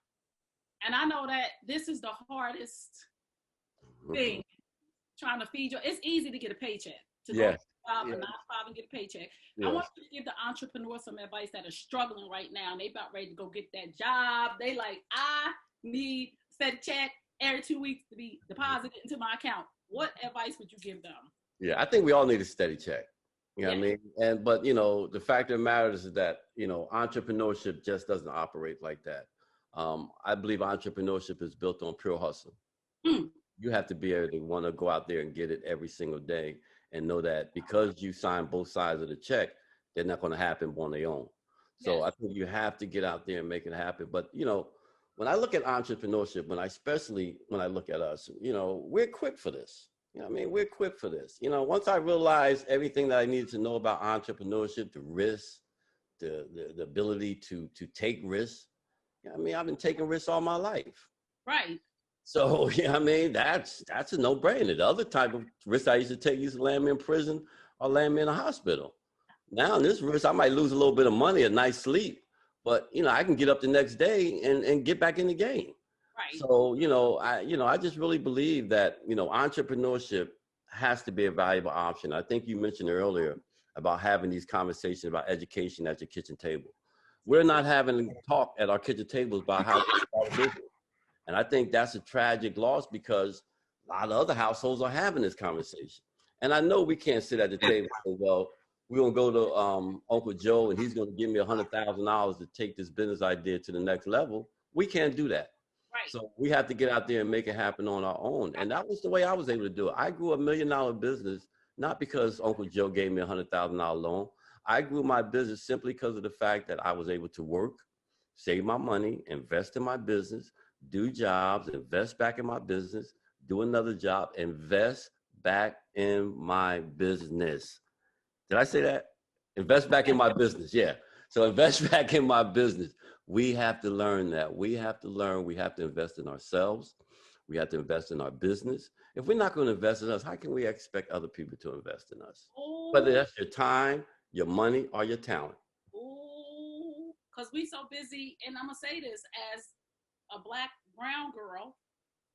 and I know that this is the hardest thing trying to feed you. It's easy to get a paycheck, to go to Yes. a job, a Yes. 9 to 5 and get a paycheck. I Yes. want you to give the entrepreneurs some advice that are struggling right now and they about ready to go get that job. They like, I need set check every 2 weeks to be deposited into my account. What advice would you give them? Yeah, I think we all need a steady check. You know what I Yeah. mean? But you know, the fact of the matter is that, you know, entrepreneurship just doesn't operate like that. I believe entrepreneurship is built on pure hustle. Mm. You have to be able to want to go out there and get it every single day and know that because you sign both sides of the check, they're not going to happen on their own. So Yes. I think you have to get out there and make it happen. But, you know, when I look at entrepreneurship, especially when I look at us, you know, we're equipped for this. You know what I mean? We're equipped for this. You know, once I realized everything that I needed to know about entrepreneurship, the risks, the ability to take risks, you know what I mean? I've been taking risks all my life. Right. So, yeah, I mean, that's a no-brainer. The other type of risk I used to take used to land me in prison or land me in a hospital. Now, in this risk, I might lose a little bit of money, a nice sleep, but, you know, I can get up the next day and get back in the game. Right. So, I just really believe that, you know, entrepreneurship has to be a valuable option. I think you mentioned earlier about having these conversations about education at your kitchen table. We're not having a talk at our kitchen tables about how to start a business. And I think that's a tragic loss because a lot of other households are having this conversation. And I know we can't sit at the table and say, well, we're going to go to Uncle Joe and he's going to give me $100,000 to take this business idea to the next level. We can't do that. Right. So we have to get out there and make it happen on our own. And that was the way I was able to do it. I grew $1 million business, not because Uncle Joe gave me a $100,000 loan. I grew my business simply because of the fact that I was able to work, save my money, invest in my business, do jobs, invest back in my business, do another job, invest back in my business. Did I say that? Invest back in my business. Yeah. So invest back in my business. We have to learn that. We have to learn. We have to invest in ourselves. We have to invest in our business. If we're not going to invest in us, how can we expect other people to invest in us? Ooh. Whether that's your time, your money, or your talent. Ooh. Because we so busy, and I'm going to say this as a Black brown girl,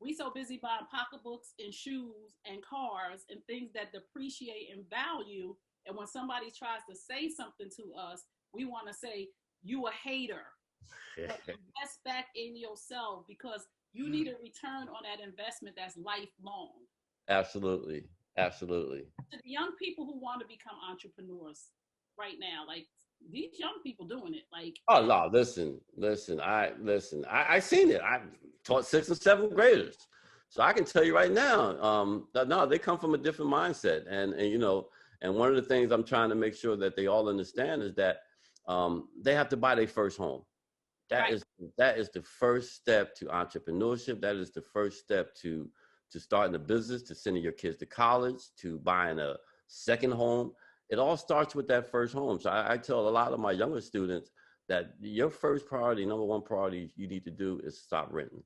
we so busy buying pocketbooks and shoes and cars and things that depreciate in value. And when somebody tries to say something to us, we want to say, you a hater. But invest back in yourself because you need a return on that investment that's lifelong. Absolutely. Absolutely. To the young people who want to become entrepreneurs right now, like these young people doing it, like, oh no, listen. I seen it. I taught 6th and 7th graders, so I can tell you right now, that no, they come from a different mindset, and you know, and one of the things I'm trying to make sure that they all understand is that they have to buy their first home. That is the first step to entrepreneurship. That is the first step to starting a business, to sending your kids to college, to buying a second home. It all starts with that first home. So I tell a lot of my younger students that your first priority, number one priority you need to do is stop renting.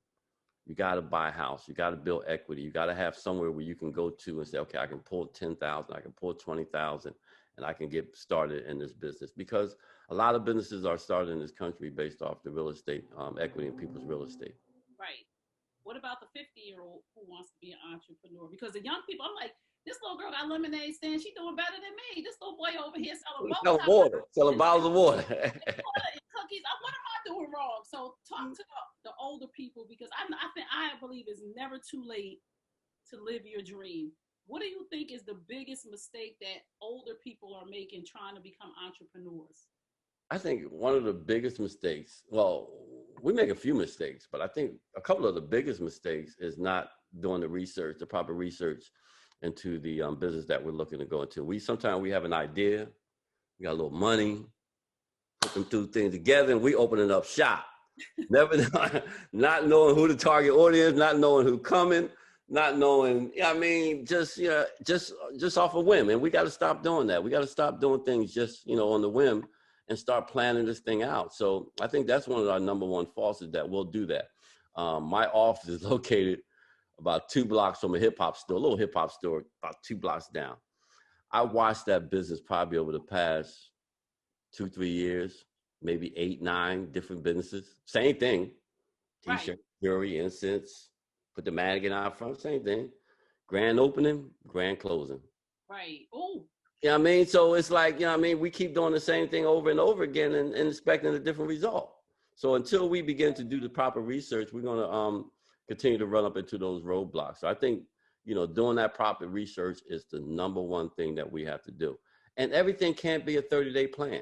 You got to buy a house. You got to build equity. You got to have somewhere where you can go to and say, okay, I can pull 10,000, I can pull 20,000, and I can get started in this business. Because a lot of businesses are started in this country based off the real estate, equity in people's real estate. Right. What about the 50-year-old who wants to be an entrepreneur? Because the young people, I'm like, this little girl got a lemonade stand. She doing better than me. This little boy over here selling water, selling bottles of water. and cookies. What am I doing wrong? So talk to the older people because I believe it's never too late to live your dream. What do you think is the biggest mistake that older people are making trying to become entrepreneurs? I think one of the biggest mistakes, well, we make a few mistakes, but I think a couple of the biggest mistakes is not doing the proper research into the business that we're looking to go into. Sometimes we have an idea, we got a little money, put them two things together, and we opening up shop. Never, not knowing who the target audience, not knowing who's coming, not knowing. I mean, just off a whim, and we got to stop doing that. We got to stop doing things just on the whim and start planning this thing out. So I think that's one of our number one faults is that we'll do that. My office is located about 2 blocks from a hip-hop store, a little hip-hop store, about 2 blocks down. I watched that business probably over the past 2-3 years, maybe 8-9 different businesses. Same thing, T-shirt, jewelry, incense, put the mannequin out front, same thing. grand opening, grand closing. Right. Oh. You know what I mean? So it's like, you know what I mean? We keep doing the same thing over and over again and expecting a different result. So until we begin to do the proper research, we're going to continue to run up into those roadblocks. So I think, doing that proper research is the number one thing that we have to do. And everything can't be a 30-day plan.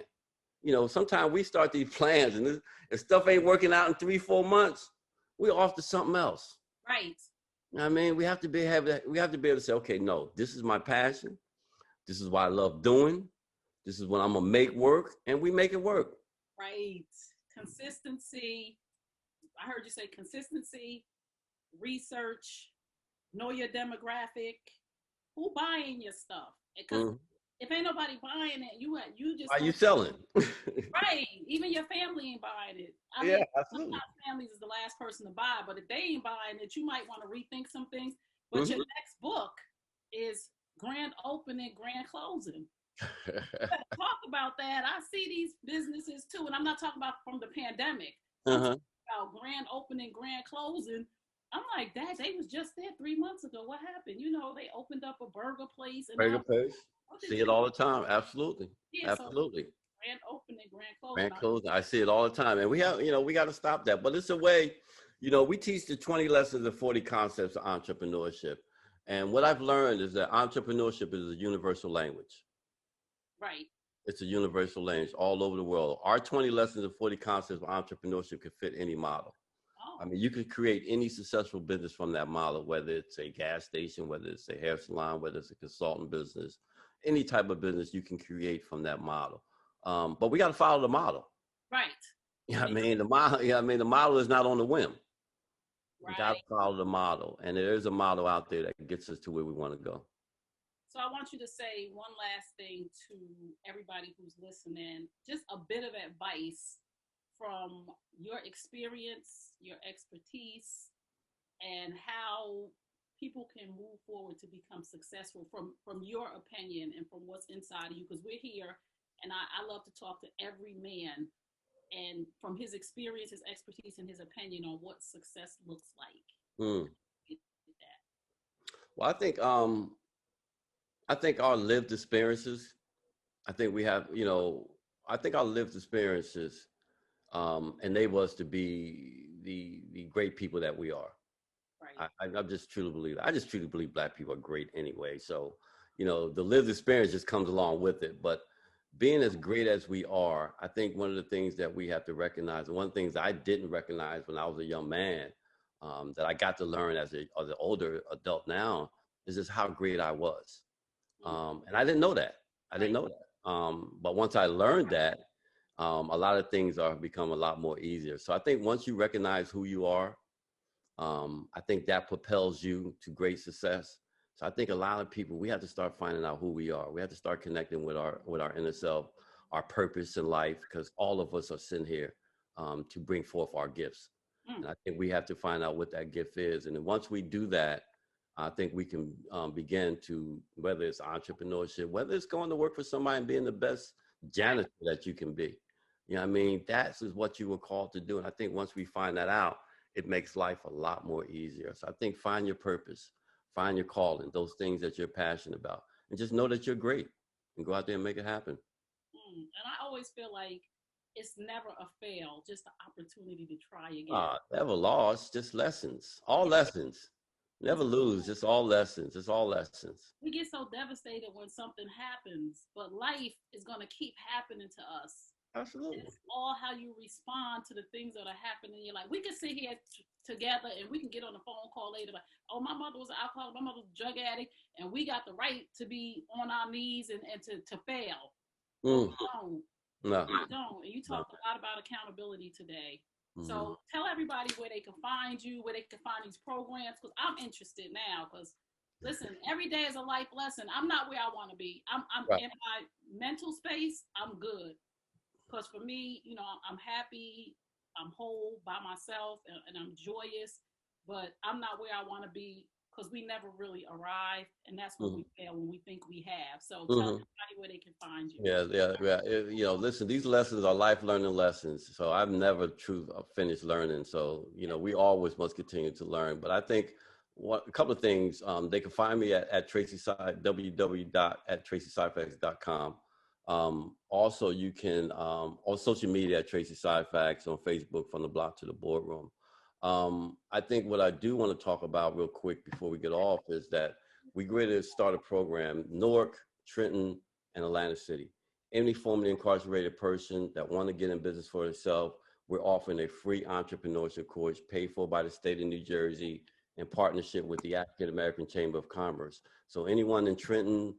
Sometimes we start these plans and if stuff ain't working out in 3-4 months, we're off to something else. Right. You know what I mean? We have to be able to say, okay, no, this is my passion. This is what I love doing. This is what I'm going to make work, and we make it work. Right. Consistency. I heard you say consistency, research, know your demographic. Who buying your stuff? Because if ain't nobody buying it, you just... Why are you selling? Right. Even your family ain't buying it. I mean, absolutely. Sometimes families is the last person to buy, but if they ain't buying it, you might want to rethink some things. But your next book is grand opening, grand closing. Talk about that. I see these businesses too, and I'm not talking about from the pandemic. I'm talking about grand opening, grand closing. I'm like, Dad, they was just there 3 months ago. What happened? They opened up a burger place. See it all the time. Absolutely. Yeah, absolutely. So grand opening, grand closing. Grand closing. I see it all the time. And we have, we got to stop that. But it's a way, we teach the 20 lessons and 40 concepts of entrepreneurship. And what I've learned is that entrepreneurship is a universal language. Right. It's a universal language all over the world. Our 20 lessons and 40 concepts of entrepreneurship can fit any model. I mean, you can create any successful business from that model, whether it's a gas station, whether it's a hair salon, whether it's a consultant business, any type of business you can create from that model. But we got to follow the model. Right. Yeah, the model is not on the whim. Right. We got to follow the model. And there is a model out there that gets us to where we want to go. So I want you to say one last thing to everybody who's listening, just a bit of advice from your experience, your expertise, and how people can move forward to become successful from your opinion and from what's inside of you. Because we're here, and I love to talk to every man and from his experience, his expertise, and his opinion on what success looks like. Well, I think our lived experiences, I think our lived experiences enable us to be the great people that we are. Right. I just truly believe that. I just truly believe Black people are great anyway. So, the lived experience just comes along with it. But being as great as we are, I think one of the things that we have to recognize, and one of the things I didn't recognize when I was a young man, that I got to learn as an older adult now, is just how great I was. And I didn't know that. But once I learned that, a lot of things are become a lot more easier. So I think once you recognize who you are, I think that propels you to great success. So I think a lot of people, we have to start finding out who we are. We have to start connecting with our inner self, our purpose in life, because all of us are sitting here to bring forth our gifts. And I think we have to find out what that gift is. And then once we do that, I think we can begin to, whether it's entrepreneurship, whether it's going to work for somebody and being the best janitor that you can be. That is what you were called to do. And I think once we find that out, it makes life a lot more easier. So I think find your purpose, find your calling, those things that you're passionate about, and just know that you're great and go out there and make it happen. And I always feel like it's never a fail, just an opportunity to try again. Never lost, just lessons, all lessons. Never lose, just all lessons. It's all lessons. We get so devastated when something happens, but life is going to keep happening to us. Absolutely. It's all how you respond to the things that are happening in your life. We can sit here together and we can get on a phone call later like, oh, my mother was an alcoholic, my mother was a drug addict, and we got the right to be on our knees and to fail. We don't. No. We don't. And you talked a lot about accountability today. So tell everybody where they can find you, where they can find these programs, because I'm interested now. Because listen, every day is a life lesson. I'm not where I want to be. I'm in my mental space. I'm good. Because for me, I'm happy. I'm whole by myself, and I'm joyous. But I'm not where I want to be because we never really arrive, and that's when we fail, when we think we have. So tell everybody where they can find you. Yeah. Listen, these lessons are life learning lessons. So I've never finished learning. So, we always must continue to learn. But I think a couple of things. They can find me at www.tracysyphax.com. Also, you can on social media at Tracey Syphax, on Facebook, From the Block to the Boardroom. I think what I do want to talk about real quick before we get off is that we're ready to start a program, Newark, Trenton, and Atlantic City. Any formerly incarcerated person that want to get in business for themselves, we're offering a free entrepreneurship course paid for by the state of New Jersey in partnership with the African American Chamber of Commerce. So anyone in Trenton,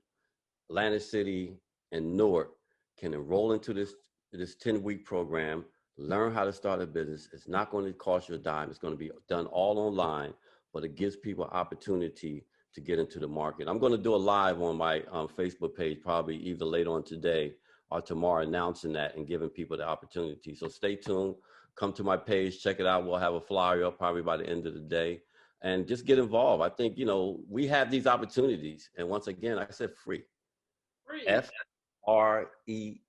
Atlantic City, and Newark can enroll into this 10-week program, learn how to start a business. It's not going to cost you a dime. It's going to be done all online, but it gives people opportunity to get into the market. I'm going to do a live on my Facebook page, probably either later on today or tomorrow, announcing that and giving people the opportunity. So stay tuned, come to my page, check it out. We'll have a flyer up probably by the end of the day, and just get involved. I think, you know, we have these opportunities. And once again, I said free. F-R-E-E,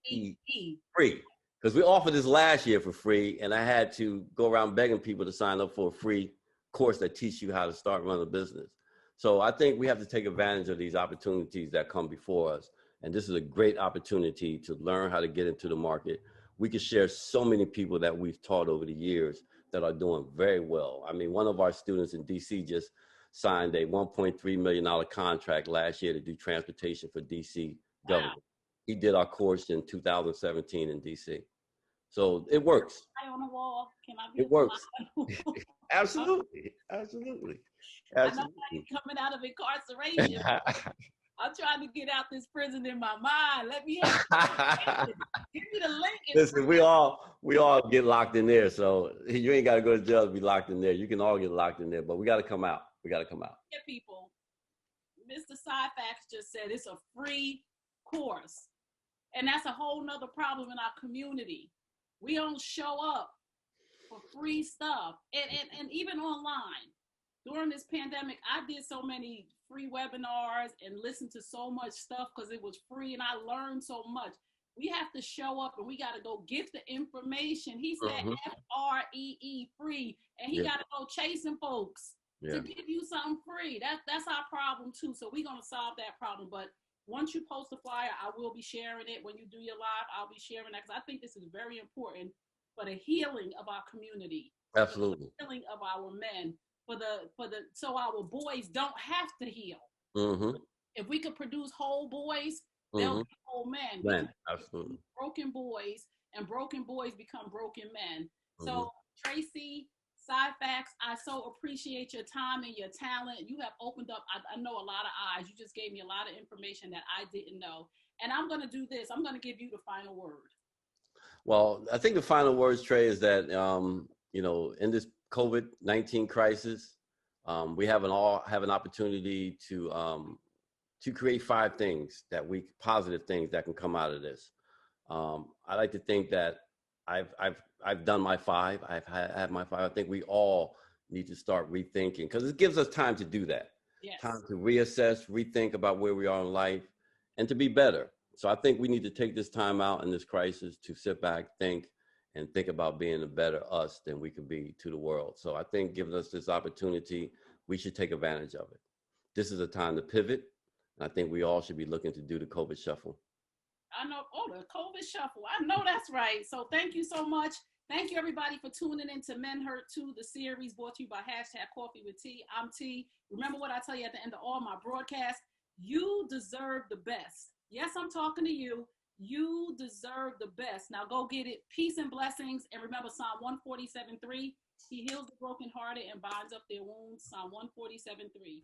free. Because we offered this last year for free, and I had to go around begging people to sign up for a free course that teaches you how to start running a business. So I think we have to take advantage of these opportunities that come before us. And this is a great opportunity to learn how to get into the market. We can share so many people that we've taught over the years that are doing very well. I mean, one of our students in DC just signed a $1.3 million contract last year to do transportation for DC government. Wow. He did our course in 2017 in DC. So it works. On the wall. Can I be it works. Absolutely. Absolutely. I know I'm coming out of incarceration. I'm trying to get out this prison in my mind. Let me have give me the link. Listen, we all get locked in there. So you ain't got to go to jail to be locked in there. You can all get locked in there, but we got to come out. We got to come out. Yeah, people. Mr. Syphax just said it's a free course. And that's a whole nother problem in our community. We don't show up for free stuff. And even online. During this pandemic, I did so many free webinars and listened to so much stuff because it was free and I learned so much. We have to show up and we got to go get the information. He said F-R-E-E, free. And he got to go chasing folks to give you something free. That's our problem too. So we're going to solve that problem. But once you post a flyer, I will be sharing it. When you do your live, I'll be sharing that because I think this is very important for the healing of our community. Absolutely. For the healing of our men. So our boys don't have to heal. If we could produce whole boys, they'll be whole men. Absolutely. Broken boys, and broken boys become broken men. So Tracey Syphax, I so appreciate your time and your talent. You have opened up, I know, a lot of eyes. You just gave me a lot of information that I didn't know. And I'm going to do this. I'm going to give you the final word. Well, I think the final words, Trey, is that, you know, in this COVID-19 crisis, we have an opportunity to create 5 things positive things that can come out of this. I like to think that I've done my 5. I've had my 5. I think we all need to start rethinking because it gives us time to do that. Yes. Time to reassess, rethink about where we are in life, and to be better. So I think we need to take this time out in this crisis to sit back, think about being a better us than we could be to the world. So I think giving us this opportunity, we should take advantage of it. This is a time to pivot. And I think we all should be looking to do the COVID shuffle. I know, the COVID shuffle. I know that's right. So thank you so much. Thank you, everybody, for tuning in to Men Hurt Too, the series brought to you by #CoffeeWithT. I'm T. Remember what I tell you at the end of all my broadcasts. You deserve the best. Yes, I'm talking to you. You deserve the best. Now go get it. Peace and blessings. And remember Psalm 147:3. He heals the brokenhearted and binds up their wounds. Psalm 147:3.